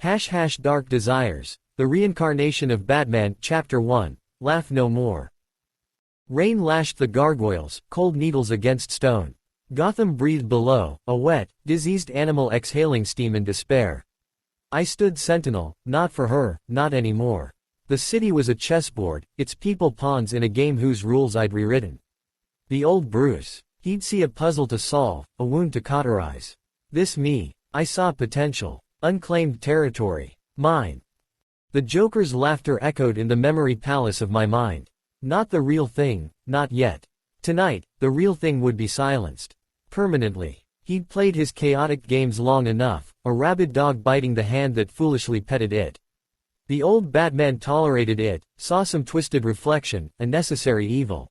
Dark Desires, The Reincarnation of Batman, Chapter 1, Laugh No More. Rain lashed the gargoyles, cold needles against stone. Gotham breathed below, a wet, diseased animal exhaling steam and despair. I stood sentinel, not for her, not anymore. The city was a chessboard, its people pawns in a game whose rules I'd rewritten. The old Bruce. He'd see a puzzle to solve, a wound to cauterize. This me. I saw potential. Unclaimed territory. Mine. The Joker's laughter echoed in the memory palace of my mind. Not the real thing, not yet. Tonight, the real thing would be silenced. Permanently. He'd played his chaotic games long enough, a rabid dog biting the hand that foolishly petted it. The old Batman tolerated it, saw some twisted reflection, a necessary evil.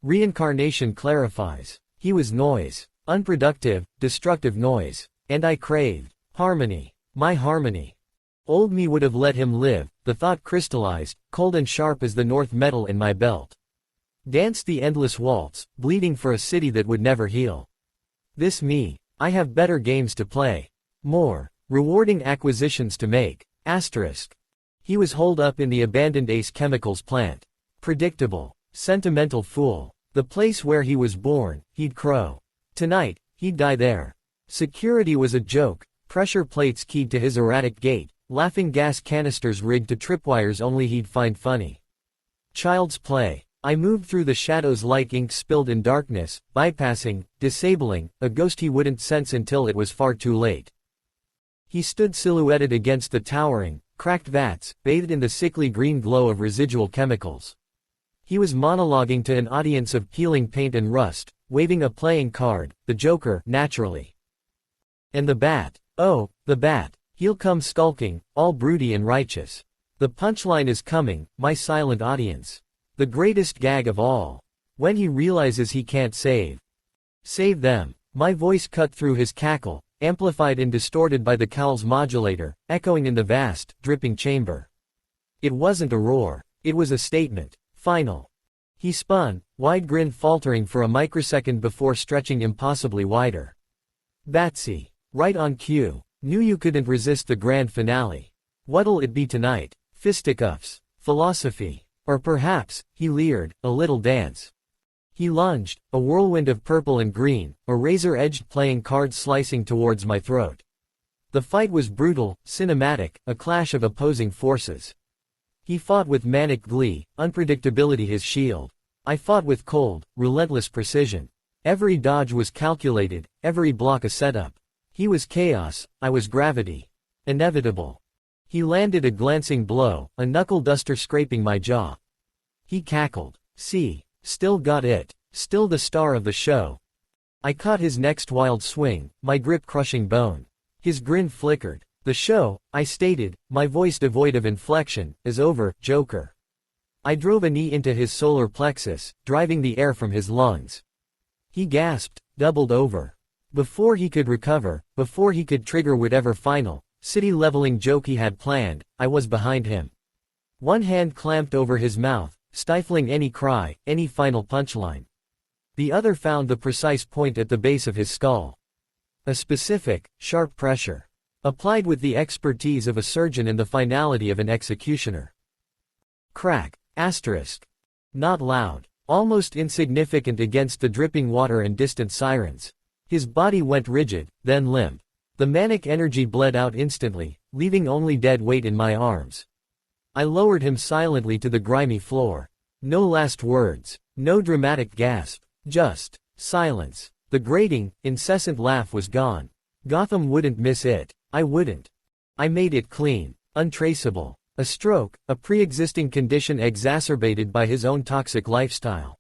Reincarnation clarifies. He was noise. Unproductive, destructive noise. And I craved harmony. My harmony. Old me would have let him live, the thought crystallized, cold and sharp as the North metal in my belt. Danced the endless waltz, bleeding for a city that would never heal. This me. I have better games to play. More rewarding acquisitions to make. Asterisk. He was holed up in the abandoned Ace Chemicals plant. Predictable. Sentimental fool. The place where he was born, he'd crow. Tonight, he'd die there. Security was a joke, pressure plates keyed to his erratic gait, laughing gas canisters rigged to tripwires only he'd find funny. Child's play. I moved through the shadows like ink spilled in darkness, bypassing, disabling, a ghost he wouldn't sense until it was far too late. He stood silhouetted against the towering, cracked vats, bathed in the sickly green glow of residual chemicals. He was monologuing to an audience of peeling paint and rust, waving a playing card, the Joker, naturally. And the Bat. Oh, the Bat. He'll come skulking, all broody and righteous. The punchline is coming, my silent audience. The greatest gag of all. When he realizes he can't save them. My voice cut through his cackle, amplified and distorted by the cowl's modulator, echoing in the vast, dripping chamber. It wasn't a roar. It was a statement. Final. He spun, wide grin faltering for a microsecond before stretching impossibly wider. Batsy. Right on cue. Knew you couldn't resist the grand finale. What'll it be tonight? Fisticuffs. Philosophy. Or perhaps, he leered, a little dance. He lunged, a whirlwind of purple and green, a razor-edged playing card slicing towards my throat. The fight was brutal, cinematic, a clash of opposing forces. He fought with manic glee, unpredictability his shield. I fought with cold, relentless precision. Every dodge was calculated, every block a setup. He was chaos, I was gravity. Inevitable. He landed a glancing blow, a knuckle duster scraping my jaw. He cackled. See, still got it, still the star of the show. I caught his next wild swing, my grip crushing bone. His grin flickered. The show, I stated, my voice devoid of inflection, is over, Joker. I drove a knee into his solar plexus, driving the air from his lungs. He gasped, doubled over. Before he could recover, before he could trigger whatever final, city-leveling joke he had planned, I was behind him. One hand clamped over his mouth, stifling any cry, any final punchline. The other found the precise point at the base of his skull. A specific, sharp pressure. Applied with the expertise of a surgeon and the finality of an executioner. Crack. Asterisk. Not loud. Almost insignificant against the dripping water and distant sirens. His body went rigid, then limp. The manic energy bled out instantly, leaving only dead weight in my arms. I lowered him silently to the grimy floor. No last words. No dramatic gasp. Just silence. The grating, incessant laugh was gone. Gotham wouldn't miss it. I wouldn't. I made it clean. Untraceable. A stroke, a pre-existing condition exacerbated by his own toxic lifestyle.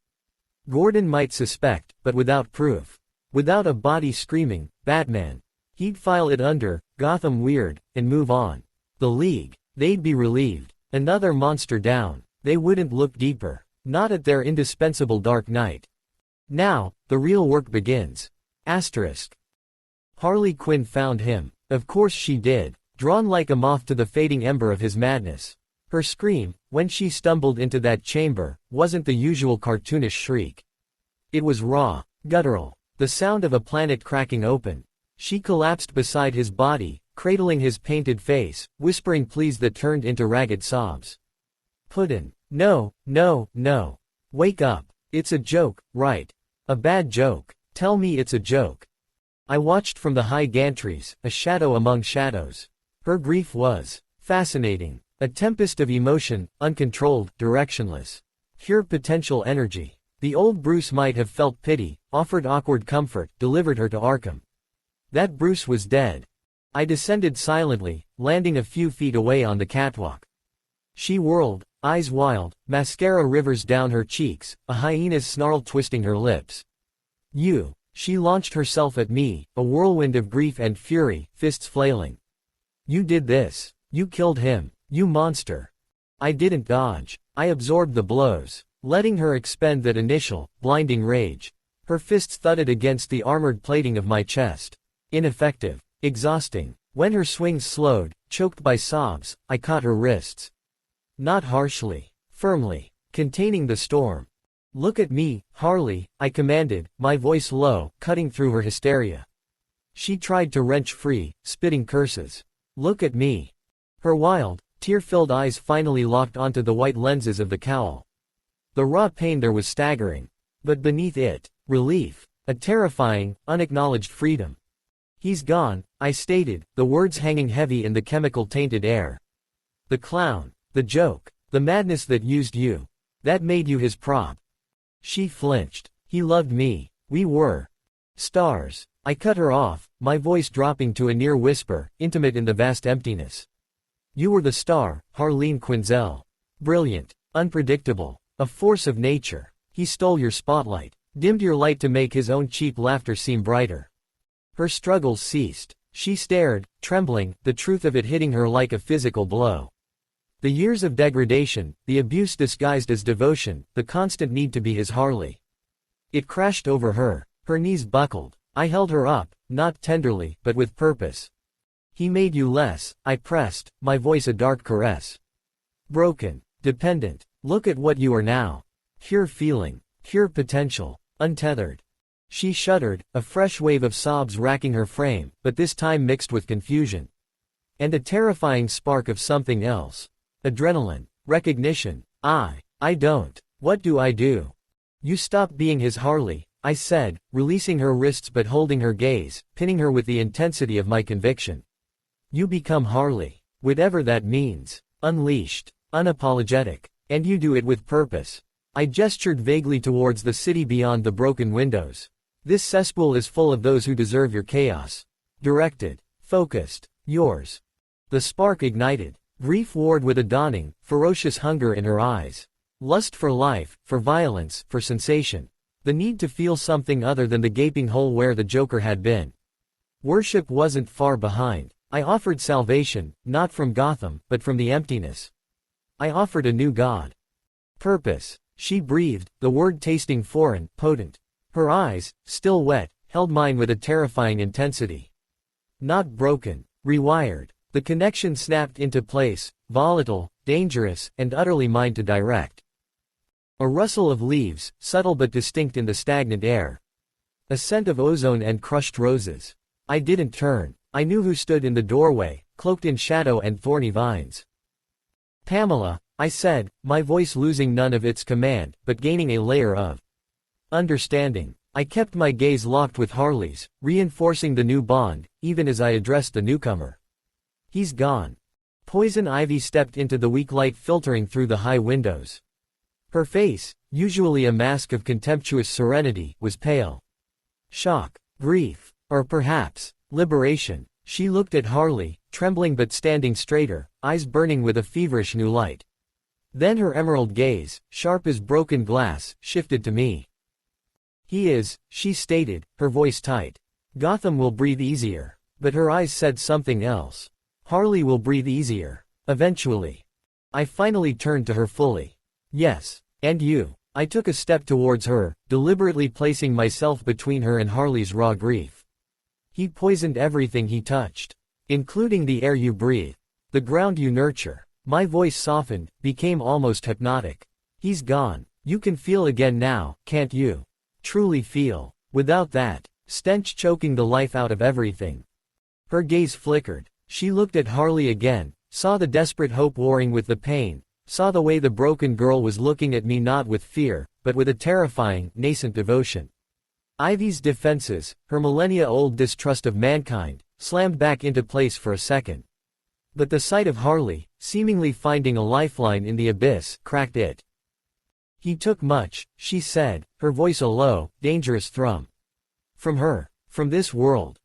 Gordon might suspect, but without proof. Without a body screaming, Batman. He'd file it under, Gotham weird, and move on. The League. They'd be relieved. Another monster down. They wouldn't look deeper. Not at their indispensable Dark Knight. Now, the real work begins. Asterisk. Harley Quinn found him. Of course she did, drawn like a moth to the fading ember of his madness. Her scream, when she stumbled into that chamber, wasn't the usual cartoonish shriek. It was raw, guttural, the sound of a planet cracking open. She collapsed beside his body, cradling his painted face, whispering pleas that turned into ragged sobs. Puddin'. No, no, no. Wake up. It's a joke, right? A bad joke. Tell me it's a joke. I watched from the high gantries, a shadow among shadows. Her grief was fascinating. A tempest of emotion, uncontrolled, directionless. Pure potential energy. The old Bruce might have felt pity, offered awkward comfort, delivered her to Arkham. That Bruce was dead. I descended silently, landing a few feet away on the catwalk. She whirled, eyes wild, mascara rivers down her cheeks, a hyena's snarl twisting her lips. You. She launched herself at me, a whirlwind of grief and fury, fists flailing. You did this. You killed him. You monster. I didn't dodge. I absorbed the blows, letting her expend that initial, blinding rage. Her fists thudded against the armored plating of my chest. Ineffective. Exhausting. When her swings slowed, choked by sobs, I caught her wrists. Not harshly. Firmly. Containing the storm. Look at me, Harley, I commanded, my voice low, cutting through her hysteria. She tried to wrench free, spitting curses. Look at me. Her wild, tear-filled eyes finally locked onto the white lenses of the cowl. The raw pain there was staggering. But beneath it, relief. A terrifying, unacknowledged freedom. He's gone, I stated, the words hanging heavy in the chemical-tainted air. The clown, the joke, the madness that used you. That made you his prop. She flinched. He loved me. We were stars. I cut her off, my voice dropping to a near whisper, intimate in the vast emptiness. You were the star, Harleen Quinzel. Brilliant. Unpredictable. A force of nature. He stole your spotlight. Dimmed your light to make his own cheap laughter seem brighter. Her struggles ceased. She stared, trembling, the truth of it hitting her like a physical blow. The years of degradation, the abuse disguised as devotion, the constant need to be his Harley. It crashed over her. Her knees buckled. I held her up, not tenderly, but with purpose. He made you less, I pressed, my voice a dark caress. Broken. Dependent. Look at what you are now. Pure feeling. Pure potential. Untethered. She shuddered, a fresh wave of sobs racking her frame, but this time mixed with confusion. And a terrifying spark of something else. Adrenaline. Recognition. I don't. What do I do? You stop being his Harley, I said, releasing her wrists but holding her gaze, pinning her with the intensity of my conviction. You become Harley. Whatever that means. Unleashed. Unapologetic. And you do it with purpose. I gestured vaguely towards the city beyond the broken windows. This cesspool is full of those who deserve your chaos. Directed. Focused. Yours. The spark ignited. Grief warred with a dawning, ferocious hunger in her eyes. Lust for life, for violence, for sensation. The need to feel something other than the gaping hole where the Joker had been. Worship wasn't far behind. I offered salvation, not from Gotham, but from the emptiness. I offered a new god. Purpose. She breathed, the word tasting foreign, potent. Her eyes, still wet, held mine with a terrifying intensity. Not broken. Rewired. The connection snapped into place, volatile, dangerous, and utterly mine to direct. A rustle of leaves, subtle but distinct in the stagnant air. A scent of ozone and crushed roses. I didn't turn. I knew who stood in the doorway, cloaked in shadow and thorny vines. Pamela, I said, my voice losing none of its command, but gaining a layer of understanding. I kept my gaze locked with Harley's, reinforcing the new bond, even as I addressed the newcomer. He's gone. Poison Ivy stepped into the weak light filtering through the high windows. Her face, usually a mask of contemptuous serenity, was pale. Shock, grief, or perhaps, liberation. She looked at Harley, trembling but standing straighter, eyes burning with a feverish new light. Then her emerald gaze, sharp as broken glass, shifted to me. He is, she stated, her voice tight. Gotham will breathe easier. But her eyes said something else. Harley will breathe easier. Eventually. I finally turned to her fully. Yes. And you. I took a step towards her, deliberately placing myself between her and Harley's raw grief. He poisoned everything he touched. Including the air you breathe. The ground you nurture. My voice softened, became almost hypnotic. He's gone. You can feel again now, can't you? Truly feel. Without that stench choking the life out of everything. Her gaze flickered. She looked at Harley again, saw the desperate hope warring with the pain, saw the way the broken girl was looking at me not with fear, but with a terrifying, nascent devotion. Ivy's defenses, her millennia-old distrust of mankind, slammed back into place for a second. But the sight of Harley, seemingly finding a lifeline in the abyss, cracked it. He took much, she said, her voice a low, dangerous thrum. From her, from this world.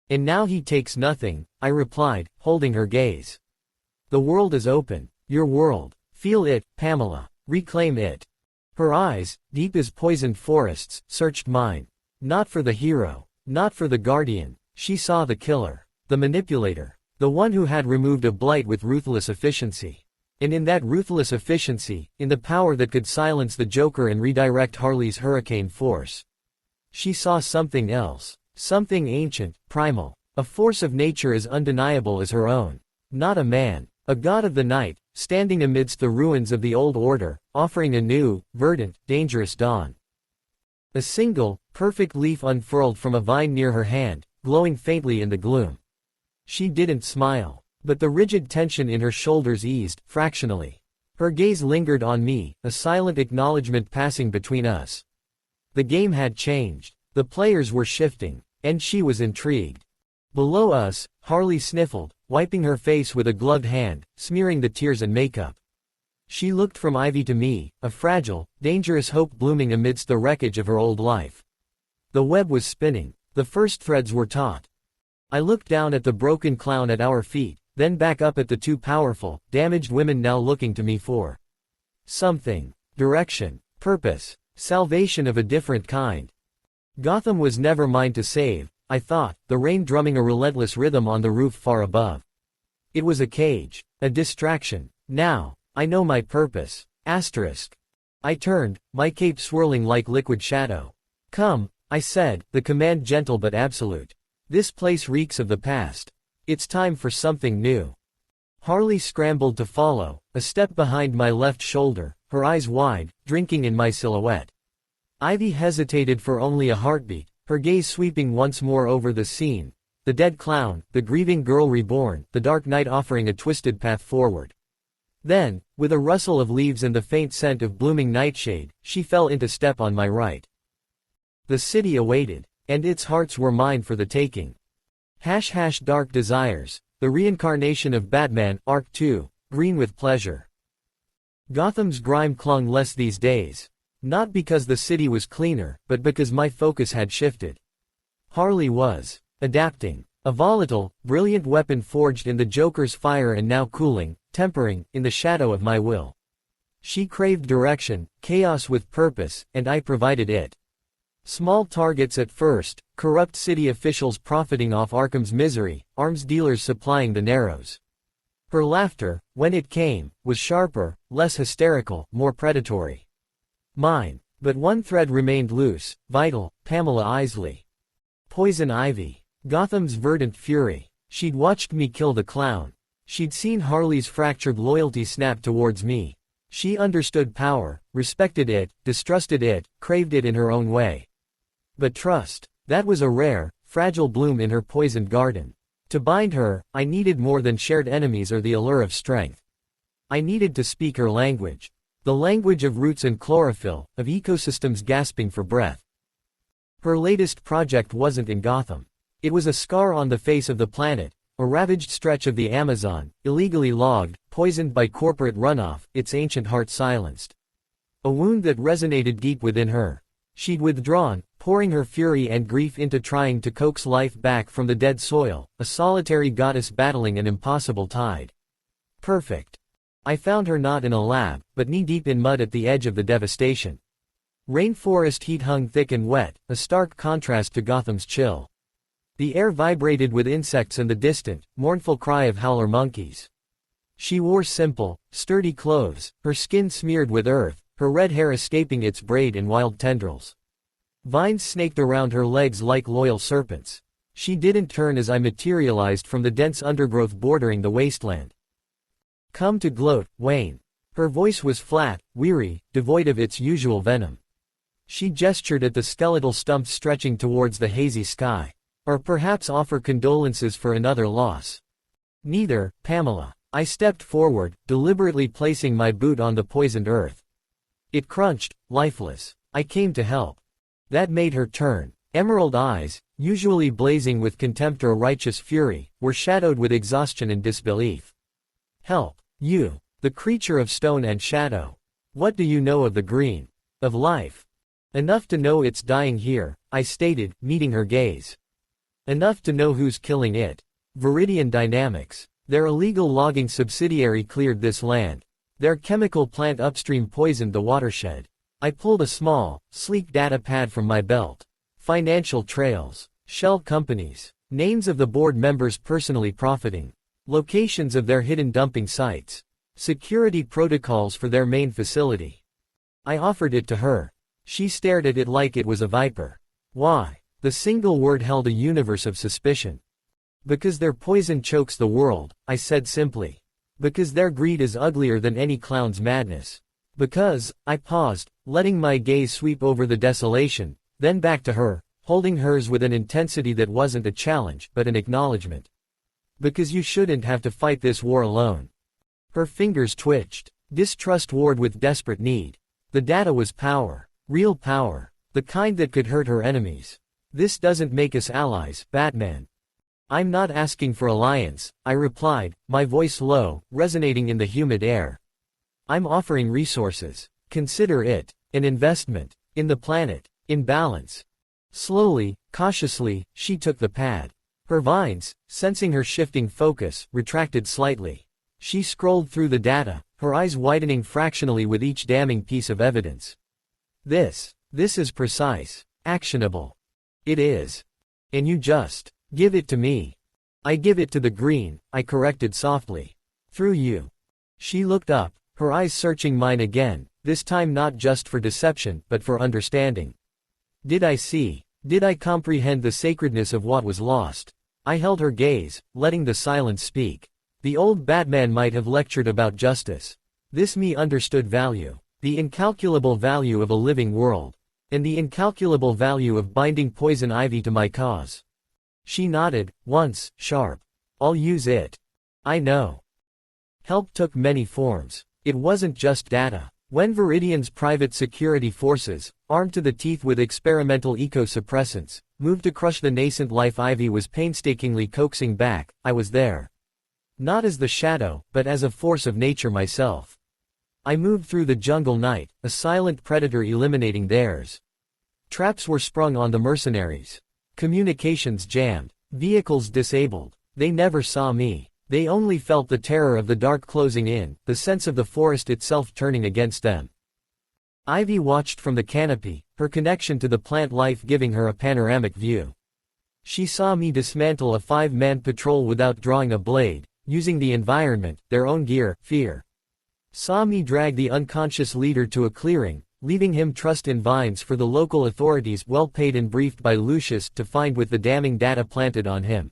And now he takes nothing, I replied, holding her gaze. The world is open, your world. Feel it, Pamela. Reclaim it. Her eyes, deep as poisoned forests, searched mine. Not for the hero, not for the guardian. She saw the killer, the manipulator, the one who had removed a blight with ruthless efficiency. And in that ruthless efficiency, in the power that could silence the Joker and redirect Harley's hurricane force, she saw something else, something ancient, primal, a force of nature as undeniable as her own. Not a man, a god of the night, standing amidst the ruins of the old order, offering a new, verdant, dangerous dawn. A single, perfect leaf unfurled from a vine near her hand, glowing faintly in the gloom. She didn't smile, but the rigid tension in her shoulders eased, fractionally. Her gaze lingered on me, a silent acknowledgement passing between us. The game had changed, the players were shifting, and she was intrigued. Below us, Harley sniffled, wiping her face with a gloved hand, smearing the tears and makeup. She looked from Ivy to me, a fragile, dangerous hope blooming amidst the wreckage of her old life. The web was spinning, the first threads were taut. I looked down at the broken clown at our feet, then back up at the two powerful, damaged women now looking to me for something, direction, purpose, salvation of a different kind. Gotham was never mine to save, I thought, the rain drumming a relentless rhythm on the roof far above. It was a cage, a distraction. Now, I know my purpose. Asterisk. I turned, my cape swirling like liquid shadow. Come, I said, the command gentle but absolute. This place reeks of the past. It's time for something new. Harley scrambled to follow, a step behind my left shoulder, her eyes wide, drinking in my silhouette. Ivy hesitated for only a heartbeat, her gaze sweeping once more over the scene. The dead clown, the grieving girl reborn, the dark night offering a twisted path forward. Then, with a rustle of leaves and the faint scent of blooming nightshade, she fell into step on my right. The city awaited, and its hearts were mine for the taking. Dark Desires, the reincarnation of Batman, Arc 2, green with pleasure. Gotham's grime clung less these days. Not because the city was cleaner, but because my focus had shifted. Harley was adapting. A volatile, brilliant weapon forged in the Joker's fire and now cooling, tempering, in the shadow of my will. She craved direction, chaos with purpose, and I provided it. Small targets at first, corrupt city officials profiting off Arkham's misery, arms dealers supplying the narrows. Her laughter, when it came, was sharper, less hysterical, more predatory. Mine, but one thread remained loose, vital, Pamela Isley. Poison Ivy. Gotham's verdant fury. She'd watched me kill the clown. She'd seen Harley's fractured loyalty snap towards me. She understood power, respected it, distrusted it, craved it in her own way. But trust, that was a rare, fragile bloom in her poisoned garden. To bind her, I needed more than shared enemies or the allure of strength. I needed to speak her language. The language of roots and chlorophyll, of ecosystems gasping for breath. Her latest project wasn't in Gotham. It was a scar on the face of the planet, a ravaged stretch of the Amazon, illegally logged, poisoned by corporate runoff, its ancient heart silenced. A wound that resonated deep within her. She'd withdrawn, pouring her fury and grief into trying to coax life back from the dead soil, a solitary goddess battling an impossible tide. Perfect. I found her not in a lab, but knee-deep in mud at the edge of the devastation. Rainforest heat hung thick and wet, a stark contrast to Gotham's chill. The air vibrated with insects and the distant, mournful cry of howler monkeys. She wore simple, sturdy clothes, her skin smeared with earth, her red hair escaping its braid in wild tendrils. Vines snaked around her legs like loyal serpents. She didn't turn as I materialized from the dense undergrowth bordering the wasteland. Come to gloat, Wayne. Her voice was flat, weary, devoid of its usual venom. She gestured at the skeletal stumps stretching towards the hazy sky. Or perhaps offer condolences for another loss. Neither, Pamela. I stepped forward, deliberately placing my boot on the poisoned earth. It crunched, lifeless. I came to help. That made her turn. Emerald eyes, usually blazing with contempt or righteous fury, were shadowed with exhaustion and disbelief. Help. You. The creature of stone and shadow. What do you know of the green? Of life? Enough to know it's dying here, I stated, meeting her gaze. Enough to know who's killing it. Viridian Dynamics. Their illegal logging subsidiary cleared this land. Their chemical plant upstream poisoned the watershed. I pulled a small, sleek data pad from my belt. Financial trails. Shell companies. Names of the board members personally profiting. Locations of their hidden dumping sites. Security protocols for their main facility. I offered it to her. She stared at it like it was a viper. Why? The single word held a universe of suspicion. Because their poison chokes the world, I said simply. Because their greed is uglier than any clown's madness. Because, I paused, letting my gaze sweep over the desolation, then back to her, holding hers with an intensity that wasn't a challenge, but an acknowledgement. Because you shouldn't have to fight this war alone. Her fingers twitched. Distrust warred with desperate need. The data was power. Real power. The kind that could hurt her enemies. This doesn't make us allies, Batman. I'm not asking for alliance, I replied, my voice low, resonating in the humid air. I'm offering resources. Consider it an investment in the planet, in balance. Slowly, cautiously, she took the pad. Her vines, sensing her shifting focus, retracted slightly. She scrolled through the data, her eyes widening fractionally with each damning piece of evidence. This is precise, actionable. It is. And you just give it to me. I give it to the green, I corrected softly. Through you. She looked up, her eyes searching mine again, this time not just for deception, but for understanding. Did I see? Did I comprehend the sacredness of what was lost? I held her gaze, letting the silence speak. The old Batman might have lectured about justice. This me understood value. The incalculable value of a living world. And the incalculable value of binding poison ivy to my cause. She nodded, once, sharp. I'll use it. I know. Help took many forms. It wasn't just data. When Viridian's private security forces, armed to the teeth with experimental eco-suppressants, moved to crush the nascent life Ivy was painstakingly coaxing back, I was there. Not as the shadow, but as a force of nature myself. I moved through the jungle night, a silent predator eliminating theirs. Traps were sprung on the mercenaries. Communications jammed. Vehicles disabled. They never saw me. They only felt the terror of the dark closing in, the sense of the forest itself turning against them. Ivy watched from the canopy, her connection to the plant life giving her a panoramic view. She saw me dismantle a 5-man patrol without drawing a blade, using the environment, their own gear, fear. Saw me drag the unconscious leader to a clearing, leaving him trust in vines for the local authorities well paid and briefed by Lucius to find with the damning data planted on him.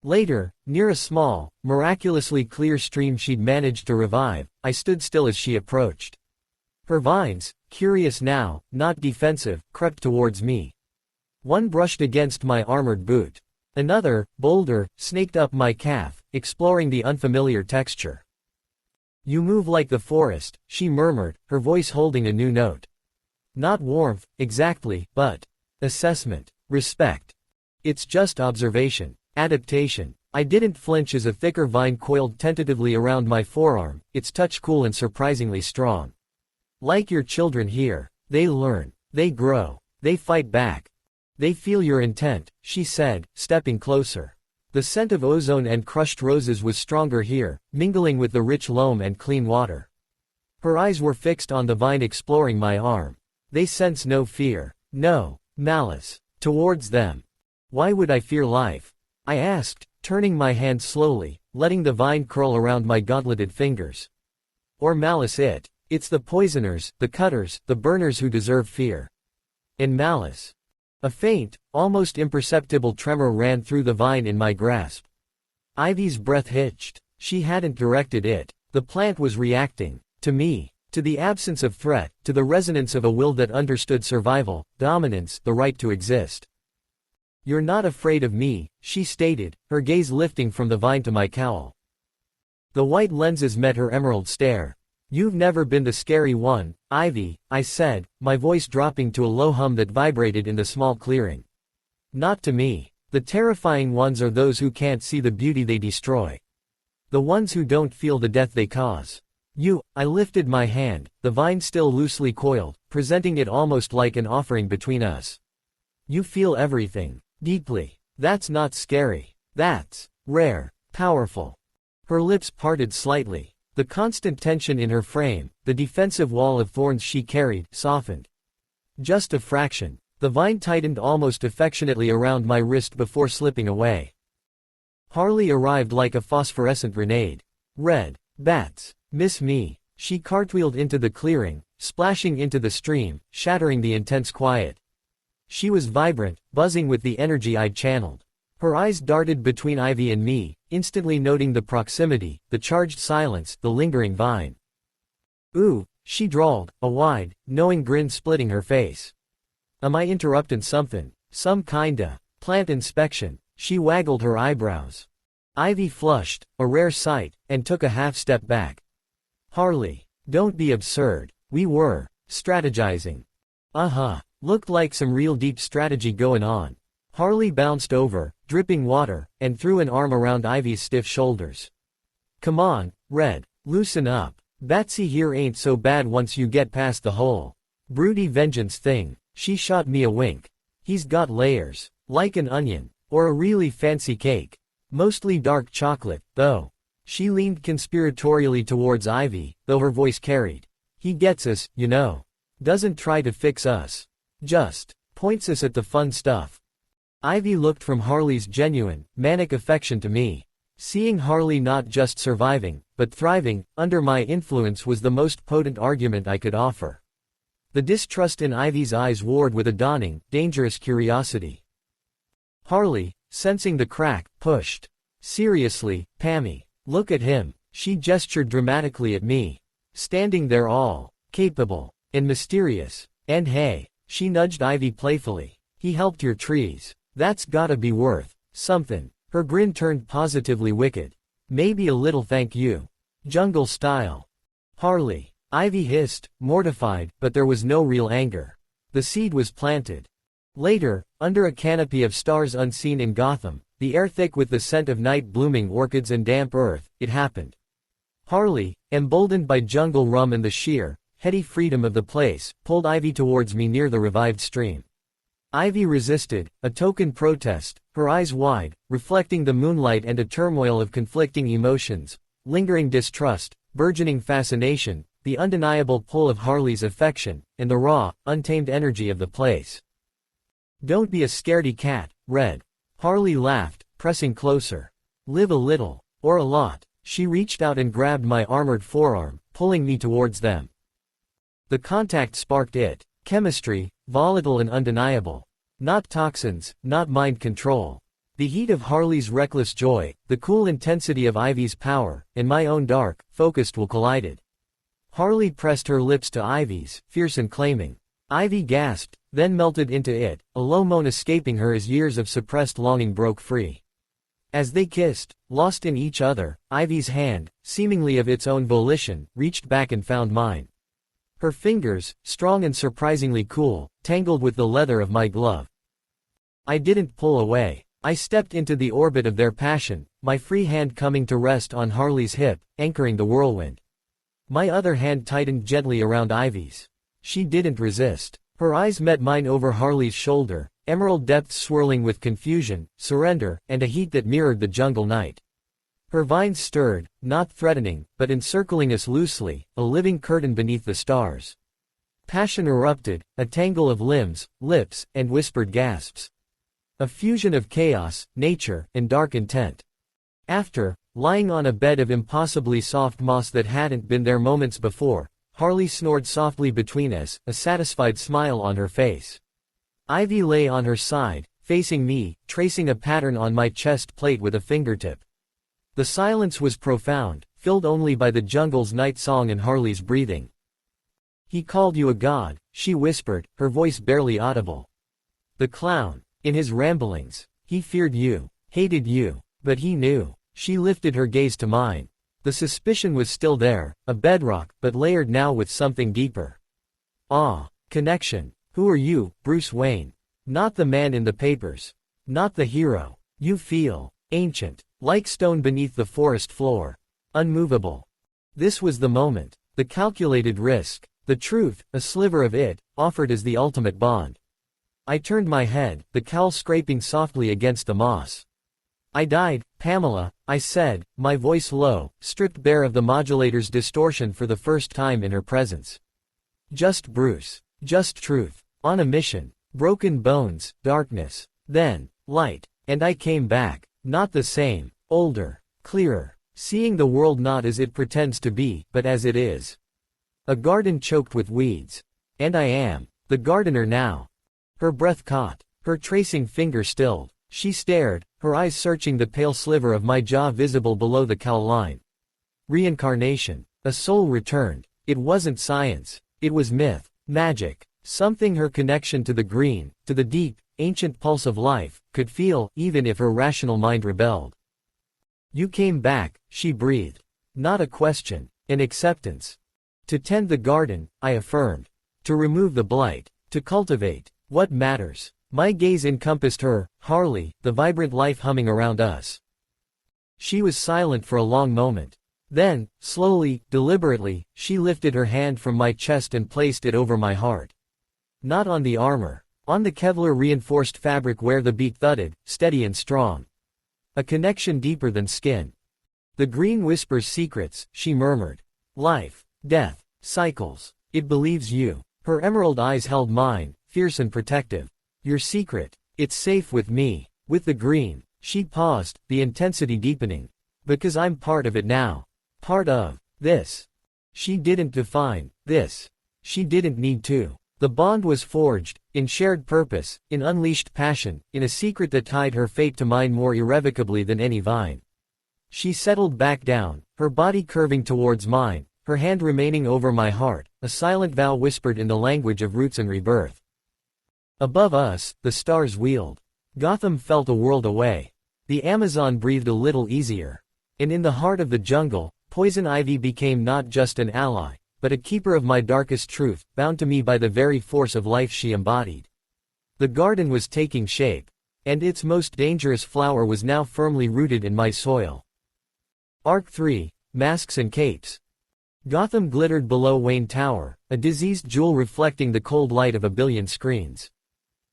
Later, near a small, miraculously clear stream she'd managed to revive, I stood still as she approached. Her vines, curious now, not defensive, crept towards me. One brushed against my armored boot. Another, bolder, snaked up my calf, exploring the unfamiliar texture. You move like the forest, she murmured, her voice holding a new note. Not warmth, exactly, but assessment, respect. It's just observation. Adaptation. I didn't flinch as a thicker vine coiled tentatively around my forearm, its touch cool and surprisingly strong. Like your children here, they learn, they grow, they fight back. They feel your intent, she said, stepping closer. The scent of ozone and crushed roses was stronger here, mingling with the rich loam and clean water. Her eyes were fixed on the vine exploring my arm. They sense no fear, no malice towards them. Why would I fear life? I asked, turning my hand slowly, letting the vine curl around my gauntleted fingers. Or malice it. It's the poisoners, the cutters, the burners who deserve fear. And malice. A faint, almost imperceptible tremor ran through the vine in my grasp. Ivy's breath hitched. She hadn't directed it. The plant was reacting. To me. To the absence of threat, to the resonance of a will that understood survival, dominance, the right to exist. You're not afraid of me, she stated, her gaze lifting from the vine to my cowl. The white lenses met her emerald stare. You've never been the scary one, Ivy, I said, my voice dropping to a low hum that vibrated in the small clearing. Not to me. The terrifying ones are those who can't see the beauty they destroy. The ones who don't feel the death they cause. I lifted my hand, the vine still loosely coiled, presenting it almost like an offering between us. You feel everything. Deeply. That's not scary. That's rare. Powerful. Her lips parted slightly. The constant tension in her frame, the defensive wall of thorns she carried, softened. Just a fraction. The vine tightened almost affectionately around my wrist before slipping away. Harley arrived like a phosphorescent grenade. Red. Bats. Miss me. She cartwheeled into the clearing, splashing into the stream, shattering the intense quiet. She was vibrant, buzzing with the energy I'd channeled. Her eyes darted between Ivy and me, instantly noting the proximity, the charged silence, the lingering vine. Ooh, she drawled, a wide, knowing grin splitting her face. Am I interrupting something? Some kinda plant inspection? She waggled her eyebrows. Ivy flushed, a rare sight, and took a half step back. Harley, don't be absurd. We were strategizing. Looked like some real deep strategy going on. Harley bounced over, dripping water, and threw an arm around Ivy's stiff shoulders. Come on, Red, loosen up. Batsy here ain't so bad once you get past the whole broody vengeance thing. She shot me a wink. He's got layers. Like an onion. Or a really fancy cake. Mostly dark chocolate, though. She leaned conspiratorially towards Ivy, though her voice carried. He gets us, you know. Doesn't try to fix us. Just points us at the fun stuff. Ivy looked from Harley's genuine, manic affection to me. Seeing Harley not just surviving, but thriving, under my influence was the most potent argument I could offer. The distrust in Ivy's eyes warred with a dawning, dangerous curiosity. Harley, sensing the crack, pushed. Seriously, Pammy, look at him. She gestured dramatically at me. Standing there all capable and mysterious. And hey, she nudged Ivy playfully. He helped your trees. That's gotta be worth something. Her grin turned positively wicked. Maybe a little thank you. Jungle style. Harley. Ivy hissed, mortified, but there was no real anger. The seed was planted. Later, under a canopy of stars unseen in Gotham, the air thick with the scent of night-blooming orchids and damp earth, it happened. Harley, emboldened by jungle rum and the sheer, heady freedom of the place, pulled Ivy towards me near the revived stream. Ivy resisted, a token protest, her eyes wide, reflecting the moonlight and a turmoil of conflicting emotions, lingering distrust, burgeoning fascination, the undeniable pull of Harley's affection, and the raw, untamed energy of the place. Don't be a scaredy cat, Red. Harley laughed, pressing closer. Live a little, or a lot. She reached out and grabbed my armored forearm, pulling me towards them. The contact sparked it. Chemistry, volatile and undeniable. Not toxins, not mind control. The heat of Harley's reckless joy, the cool intensity of Ivy's power, and my own dark, focused will collided. Harley pressed her lips to Ivy's, fierce and claiming. Ivy gasped, then melted into it, a low moan escaping her as years of suppressed longing broke free. As they kissed, lost in each other, Ivy's hand, seemingly of its own volition, reached back and found mine. Her fingers, strong and surprisingly cool, tangled with the leather of my glove. I didn't pull away. I stepped into the orbit of their passion, my free hand coming to rest on Harley's hip, anchoring the whirlwind. My other hand tightened gently around Ivy's. She didn't resist. Her eyes met mine over Harley's shoulder, emerald depths swirling with confusion, surrender, and a heat that mirrored the jungle night. Her vines stirred, not threatening, but encircling us loosely, a living curtain beneath the stars. Passion erupted, a tangle of limbs, lips, and whispered gasps. A fusion of chaos, nature, and dark intent. After, lying on a bed of impossibly soft moss that hadn't been there moments before, Harley snored softly between us, a satisfied smile on her face. Ivy lay on her side, facing me, tracing a pattern on my chest plate with a fingertip. The silence was profound, filled only by the jungle's night song and Harley's breathing. He called you a god, she whispered, her voice barely audible. The clown. In his ramblings, he feared you, hated you, but he knew. She lifted her gaze to mine. The suspicion was still there, a bedrock, but layered now with something deeper. Awe, connection. Who are you, Bruce Wayne? Not the man in the papers. Not the hero. You feel ancient, like stone beneath the forest floor. Unmovable. This was the moment, the calculated risk, the truth, a sliver of it, offered as the ultimate bond. I turned my head, the cowl scraping softly against the moss. I died, Pamela, I said, my voice low, stripped bare of the modulator's distortion for the first time in her presence. Just Bruce. Just truth. On a mission. Broken bones, darkness. Then, light. And I came back. Not the same. Older. Clearer. Seeing the world not as it pretends to be, but as it is. A garden choked with weeds. And I am the gardener now. Her breath caught. Her tracing finger stilled. She stared, her eyes searching the pale sliver of my jaw visible below the cowl line. Reincarnation. A soul returned. It wasn't science. It was myth. Magic. Something her connection to the green, to the deep, ancient pulse of life, could feel, even if her rational mind rebelled. You came back, she breathed. Not a question. An acceptance. To tend the garden, I affirmed. To remove the blight. To cultivate what matters. My gaze encompassed her, Harley, the vibrant life humming around us. She was silent for a long moment. Then, slowly, deliberately, she lifted her hand from my chest and placed it over my heart. Not on the armor. On the Kevlar-reinforced fabric where the beat thudded, steady and strong. A connection deeper than skin. The green whispers secrets, she murmured. Life, death, cycles. It believes you. Her emerald eyes held mine, fierce and protective. Your secret. It's safe with me. With the green. She paused, the intensity deepening. Because I'm part of it now. Part of this. She didn't define this. She didn't need to. The bond was forged, in shared purpose, in unleashed passion, in a secret that tied her fate to mine more irrevocably than any vine. She settled back down, her body curving towards mine, her hand remaining over my heart, a silent vow whispered in the language of roots and rebirth. Above us, the stars wheeled. Gotham felt a world away. The Amazon breathed a little easier. And in the heart of the jungle, Poison Ivy became not just an ally, but a keeper of my darkest truth, bound to me by the very force of life she embodied. The garden was taking shape. And its most dangerous flower was now firmly rooted in my soil. Arc 3, Masks and Capes. Gotham glittered below Wayne Tower, a diseased jewel reflecting the cold light of a billion screens.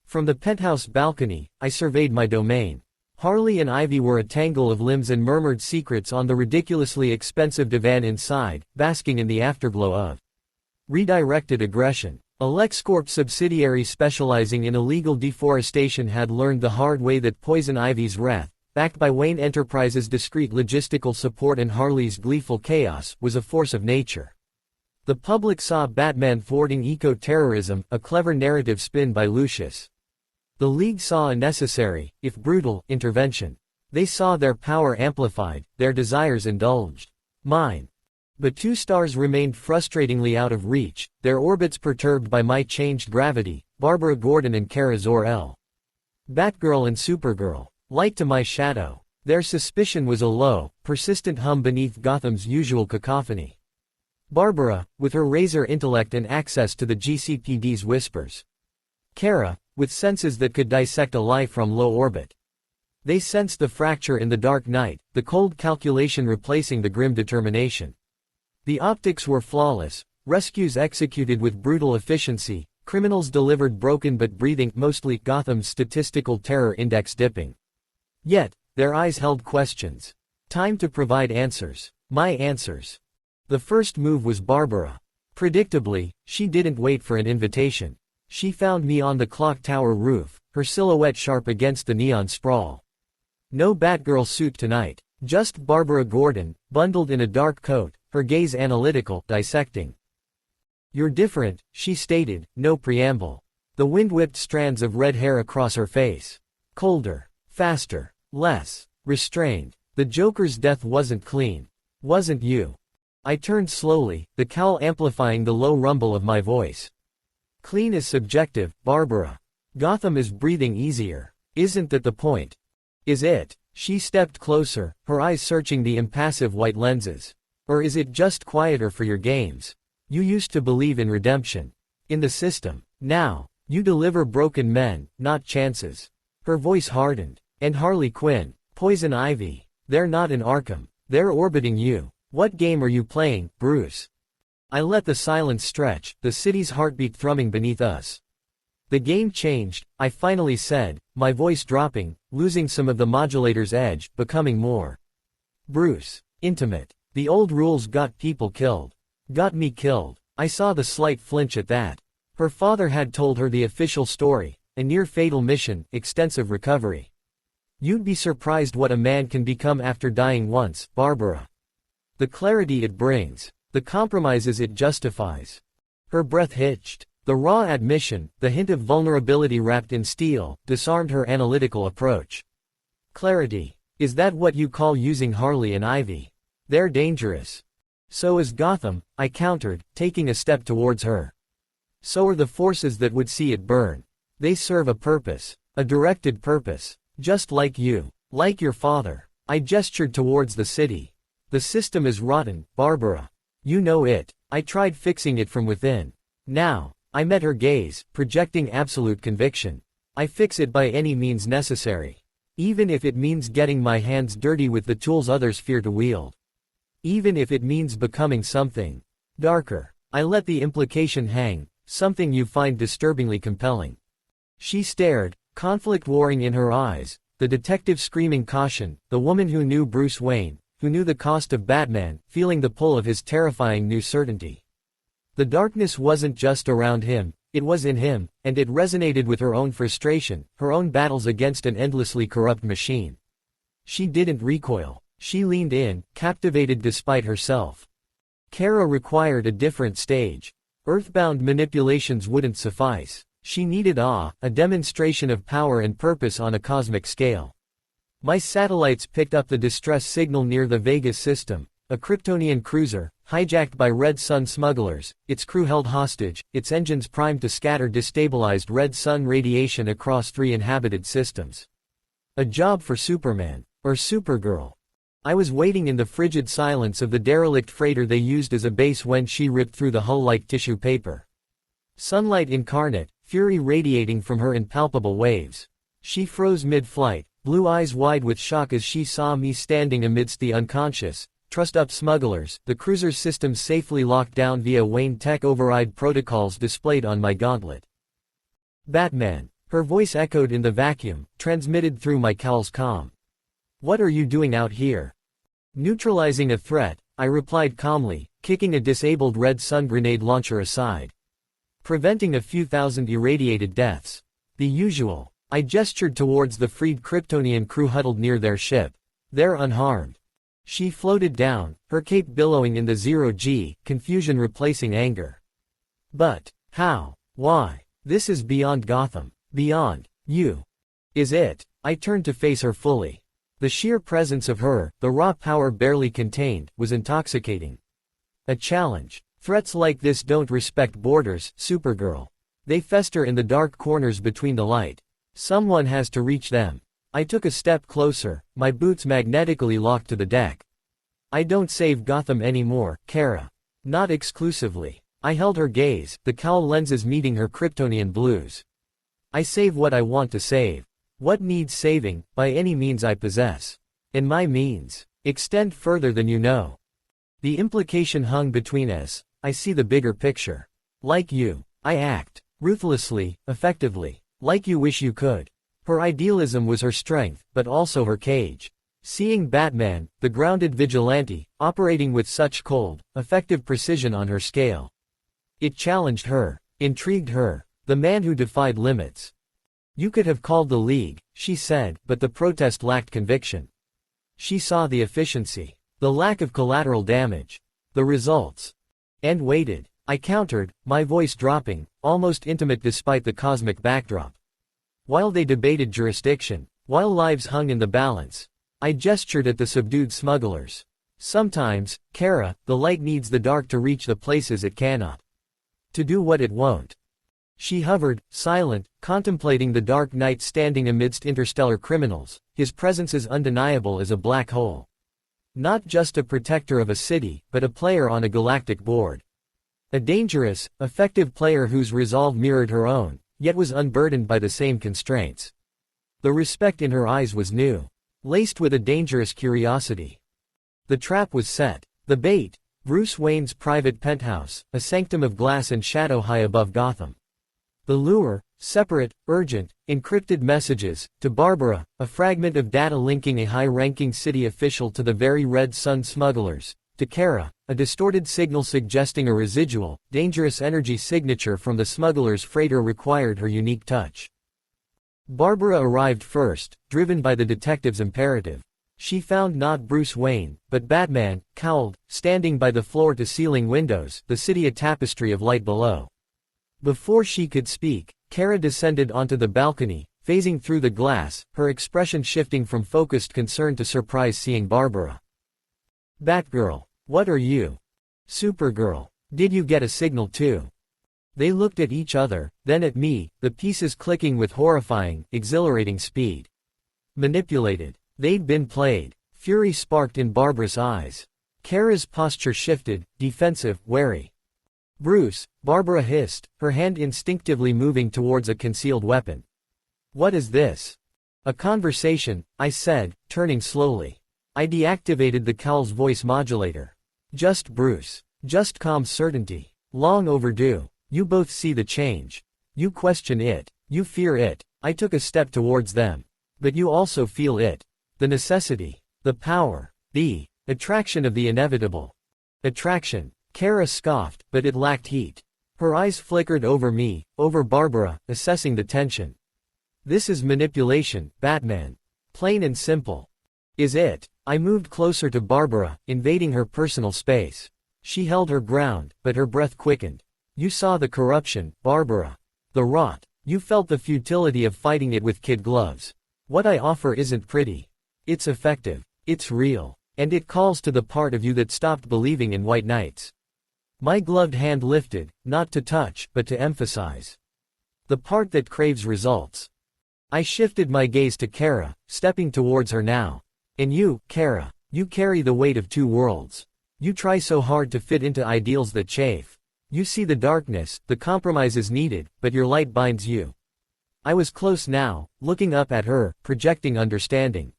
From the penthouse balcony, I surveyed my domain. Harley and Ivy were a tangle of limbs and murmured secrets on the ridiculously expensive divan inside, basking in the afterglow of redirected aggression. A LexCorp subsidiary specializing in illegal deforestation had learned the hard way that Poison Ivy's wrath, backed by Wayne Enterprises' discreet logistical support and Harley's gleeful chaos, was a force of nature. The public saw Batman thwarting eco-terrorism, a clever narrative spin by Lucius. The League saw a necessary, if brutal, intervention. They saw their power amplified, their desires indulged. Mine. But two stars remained frustratingly out of reach, their orbits perturbed by my changed gravity, Barbara Gordon and Kara Zor-El. Batgirl and Supergirl. Light to my shadow. Their suspicion was a low, persistent hum beneath Gotham's usual cacophony. Barbara, with her razor intellect and access to the GCPD's whispers. Kara, with senses that could dissect a lie from low orbit. They sensed the fracture in the dark night, the cold calculation replacing the grim determination. The optics were flawless, rescues executed with brutal efficiency, criminals delivered broken but breathing, mostly Gotham's statistical terror index dipping. Yet, their eyes held questions. Time to provide answers. My answers. The first move was Barbara. Predictably, she didn't wait for an invitation. She found me on the clock tower roof, her silhouette sharp against the neon sprawl. No Batgirl suit tonight, just Barbara Gordon, bundled in a dark coat, her gaze analytical, dissecting. You're different, she stated, no preamble. The wind whipped strands of red hair across her face. Colder, faster, less restrained. The Joker's death wasn't clean. Wasn't you. I turned slowly, the cowl amplifying the low rumble of my voice. Clean is subjective, Barbara. Gotham is breathing easier. Isn't that the point? Is it? She stepped closer, her eyes searching the impassive white lenses. Or is it just quieter for your games? You used to believe in redemption. In the system. Now, you deliver broken men, not chances. Her voice hardened. And Harley Quinn, Poison Ivy. They're not in Arkham. They're orbiting you. What game are you playing, Bruce? I let the silence stretch, the city's heartbeat thrumming beneath us. The game changed, I finally said, my voice dropping, losing some of the modulator's edge, becoming more Bruce. Intimate. The old rules got people killed. Got me killed. I saw the slight flinch at that. Her father had told her the official story, a near-fatal mission, extensive recovery. You'd be surprised what a man can become after dying once, Barbara. The clarity it brings. The compromises it justifies. Her breath hitched. The raw admission, the hint of vulnerability wrapped in steel, disarmed her analytical approach. Clarity. Is that what you call using Harley and Ivy? They're dangerous. So is Gotham, I countered, taking a step towards her. So are the forces that would see it burn. They serve a purpose. A directed purpose. Just like you. Like your father. I gestured towards the city. The system is rotten, Barbara. You know it. I tried fixing it from within. Now, I met her gaze, projecting absolute conviction. I fix it by any means necessary. Even if it means getting my hands dirty with the tools others fear to wield. Even if it means becoming something darker. I let the implication hang, something you find disturbingly compelling. She stared, conflict warring in her eyes, the detective screaming caution, the woman who knew Bruce Wayne, who knew the cost of Batman, feeling the pull of his terrifying new certainty. The darkness wasn't just around him, it was in him, and it resonated with her own frustration, her own battles against an endlessly corrupt machine. She didn't recoil. She leaned in, captivated despite herself. Kara required a different stage. Earthbound manipulations wouldn't suffice. She needed awe, a demonstration of power and purpose on a cosmic scale. My satellites picked up the distress signal near the Vegas system, a Kryptonian cruiser, hijacked by Red Sun smugglers, its crew held hostage, its engines primed to scatter destabilized Red Sun radiation across 3 inhabited systems. A job for Superman, or Supergirl. I was waiting in the frigid silence of the derelict freighter they used as a base when she ripped through the hull like tissue paper. Sunlight incarnate, fury radiating from her in palpable waves. She froze mid-flight, blue eyes wide with shock as she saw me standing amidst the unconscious, trussed-up smugglers, the cruiser's systems safely locked down via Wayne Tech override protocols displayed on my gauntlet. Batman. Her voice echoed in the vacuum, transmitted through my cowl's comm. What are you doing out here? Neutralizing a threat, I replied calmly, kicking a disabled Red Sun grenade launcher aside. Preventing a few thousand irradiated deaths. The usual. I gestured towards the freed Kryptonian crew huddled near their ship. They're unharmed. She floated down, her cape billowing in the zero-G, confusion replacing anger. But, how? Why? This is beyond Gotham. Beyond you. Is it? I turned to face her fully. The sheer presence of her, the raw power barely contained, was intoxicating. A challenge. Threats like this don't respect borders, Supergirl. They fester in the dark corners between the light. Someone has to reach them. I took a step closer, my boots magnetically locked to the deck. I don't save Gotham anymore, Kara. Not exclusively. I held her gaze, the cowl lenses meeting her Kryptonian blues. I save what I want to save. What needs saving, by any means I possess. And my means extend further than you know. The implication hung between us. I see the bigger picture. Like you, I act. Ruthlessly, effectively. Like you wish you could. Her idealism was her strength, but also her cage. Seeing Batman, the grounded vigilante, operating with such cold, effective precision on her scale. It challenged her, intrigued her, the man who defied limits. You could have called the League, she said, but the protest lacked conviction. She saw the efficiency, the lack of collateral damage, the results. And waited. I countered, my voice dropping, almost intimate despite the cosmic backdrop. While they debated jurisdiction, while lives hung in the balance, I gestured at the subdued smugglers. Sometimes, Kara, the light needs the dark to reach the places it cannot. To do what it won't. She hovered, silent, contemplating the dark night standing amidst interstellar criminals. His presence as undeniable as a black hole. Not just a protector of a city, but a player on a galactic board. A dangerous, effective player whose resolve mirrored her own, yet was unburdened by the same constraints. The respect in her eyes was new, laced with a dangerous curiosity. The trap was set. The bait, Bruce Wayne's private penthouse, a sanctum of glass and shadow high above Gotham. The lure, separate, urgent, encrypted messages, to Barbara, a fragment of data linking a high-ranking city official to the very Red Sun smugglers. To Kara, a distorted signal suggesting a residual, dangerous energy signature from the smuggler's freighter required her unique touch. Barbara arrived first, driven by the detective's imperative. She found not Bruce Wayne, but Batman, cowled, standing by the floor-to-ceiling windows, the city a tapestry of light below. Before she could speak, Kara descended onto the balcony, phasing through the glass, her expression shifting from focused concern to surprise seeing Barbara. "Batgirl, what are you?" "Supergirl, did you get a signal too?" They looked at each other, then at me, the pieces clicking with horrifying, exhilarating speed. Manipulated. They'd been played. Fury sparked in Barbara's eyes. Kara's posture shifted, defensive, wary. "Bruce," Barbara hissed, her hand instinctively moving towards a concealed weapon. "What is this?" "A conversation," I said, turning slowly. I deactivated the cowl's voice modulator. "Just Bruce. Just calm certainty. Long overdue. You both see the change. You question it. You fear it." I took a step towards them. "But you also feel it. The necessity. The power. The attraction of the inevitable." "Attraction." Kara scoffed, but it lacked heat. Her eyes flickered over me, over Barbara, assessing the tension. "This is manipulation, Batman. Plain and simple." "Is it?" I moved closer to Barbara, invading her personal space. She held her ground, but her breath quickened. "You saw the corruption, Barbara. The rot. You felt the futility of fighting it with kid gloves. What I offer isn't pretty. It's effective. It's real. And it calls to the part of you that stopped believing in white knights." My gloved hand lifted, not to touch, but to emphasize. The part that craves results. I shifted my gaze to Kara, stepping towards her now. "And you, Kara, you carry the weight of two worlds. You try so hard to fit into ideals that chafe. You see the darkness, the compromises needed, but your light binds you." I was close now, looking up at her, projecting understanding.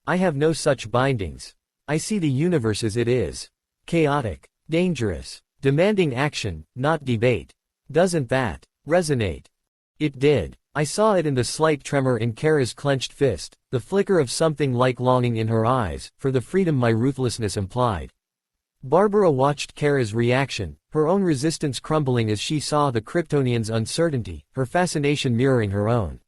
"I have no such bindings. I see the universe as it is. Chaotic, dangerous, demanding action, not debate. Doesn't that resonate?" It did. I saw it in the slight tremor in Kara's clenched fist, the flicker of something like longing in her eyes, for the freedom my ruthlessness implied. Barbara watched Kara's reaction, her own resistance crumbling as she saw the Kryptonian's uncertainty, her fascination mirroring her own.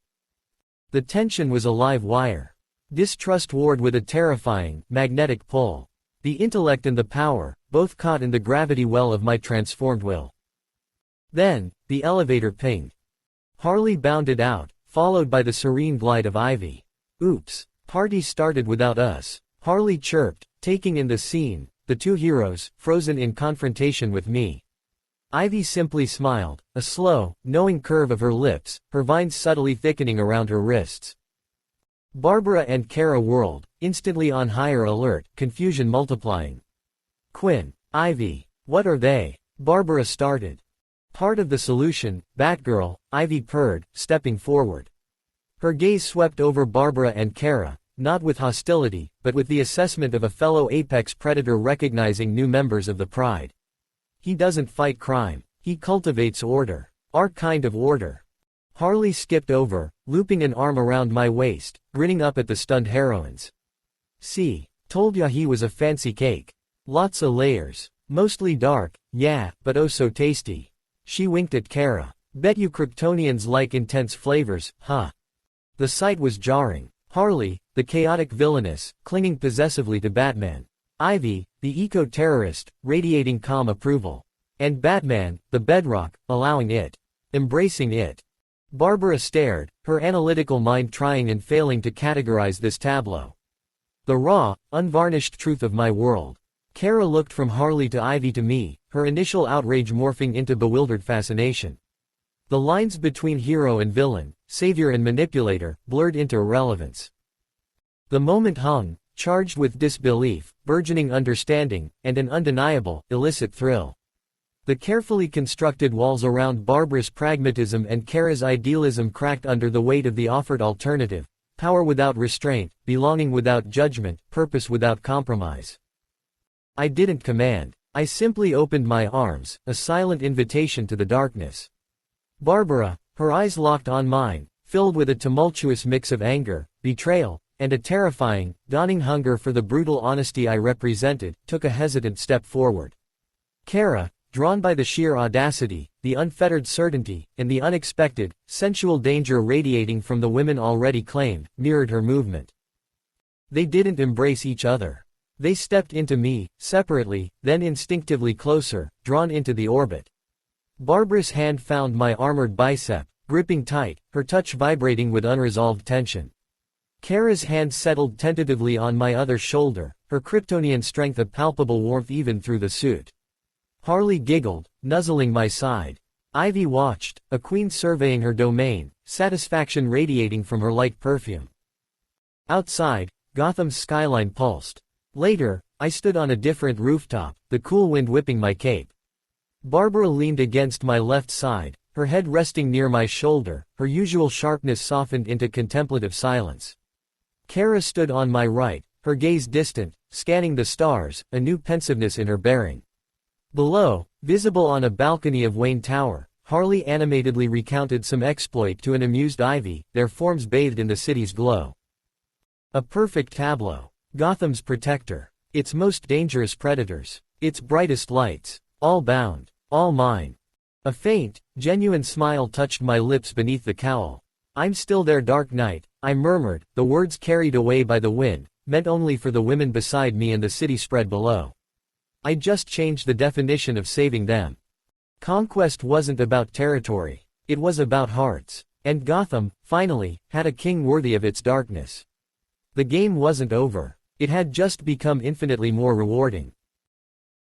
The tension was a live wire. Distrust warred with a terrifying, magnetic pull. The intellect and the power, both caught in the gravity well of my transformed will. Then, the elevator pinged. Harley bounded out, followed by the serene glide of Ivy. "Oops. Party started without us," Harley chirped, taking in the scene, the two heroes, frozen in confrontation with me. Ivy simply smiled, a slow, knowing curve of her lips, her vines subtly thickening around her wrists. Barbara and Kara whirled, instantly on higher alert, confusion multiplying. "Quinn, Ivy, what are they?" Barbara started. "Part of the solution, Batgirl," Ivy purred, stepping forward. Her gaze swept over Barbara and Kara, not with hostility, but with the assessment of a fellow apex predator recognizing new members of the Pride. "He doesn't fight crime. He cultivates order. Our kind of order." Harley skipped over, looping an arm around my waist, grinning up at the stunned heroines. "See, told ya he was a fancy cake. Lots of layers. Mostly dark, yeah, but oh so tasty." She winked at Kara. "Bet you Kryptonians like intense flavors, huh?" The sight was jarring. Harley, the chaotic villainess, clinging possessively to Batman. Ivy, the eco-terrorist, radiating calm approval. And Batman, the bedrock, allowing it. Embracing it. Barbara stared, her analytical mind trying and failing to categorize this tableau. The raw, unvarnished truth of my world. Kara looked from Harley to Ivy to me, her initial outrage morphing into bewildered fascination. The lines between hero and villain, savior and manipulator, blurred into irrelevance. The moment hung, charged with disbelief, burgeoning understanding, and an undeniable, illicit thrill. The carefully constructed walls around Barbara's pragmatism and Kara's idealism cracked under the weight of the offered alternative: power without restraint, belonging without judgment, purpose without compromise. I didn't command. I simply opened my arms, a silent invitation to the darkness. Barbara, her eyes locked on mine, filled with a tumultuous mix of anger, betrayal, and a terrifying, dawning hunger for the brutal honesty I represented, took a hesitant step forward. Kara, drawn by the sheer audacity, the unfettered certainty, and the unexpected, sensual danger radiating from the women already claimed, mirrored her movement. They didn't embrace each other. They stepped into me, separately, then instinctively closer, drawn into the orbit. Barbara's hand found my armored bicep, gripping tight, her touch vibrating with unresolved tension. Kara's hand settled tentatively on my other shoulder, her Kryptonian strength a palpable warmth even through the suit. Harley giggled, nuzzling my side. Ivy watched, a queen surveying her domain, satisfaction radiating from her light perfume. Outside, Gotham's skyline pulsed. Later, I stood on a different rooftop, the cool wind whipping my cape. Barbara leaned against my left side, her head resting near my shoulder, her usual sharpness softened into contemplative silence. Kara stood on my right, her gaze distant, scanning the stars, a new pensiveness in her bearing. Below, visible on a balcony of Wayne Tower, Harley animatedly recounted some exploit to an amused Ivy, their forms bathed in the city's glow. A perfect tableau. Gotham's protector. Its most dangerous predators. Its brightest lights. All bound. All mine. A faint, genuine smile touched my lips beneath the cowl. "I'm still there, Dark Knight," I murmured, the words carried away by the wind, meant only for the women beside me and the city spread below. I just changed the definition of saving them. Conquest wasn't about territory. It was about hearts. And Gotham, finally, had a king worthy of its darkness. The game wasn't over. It had just become infinitely more rewarding.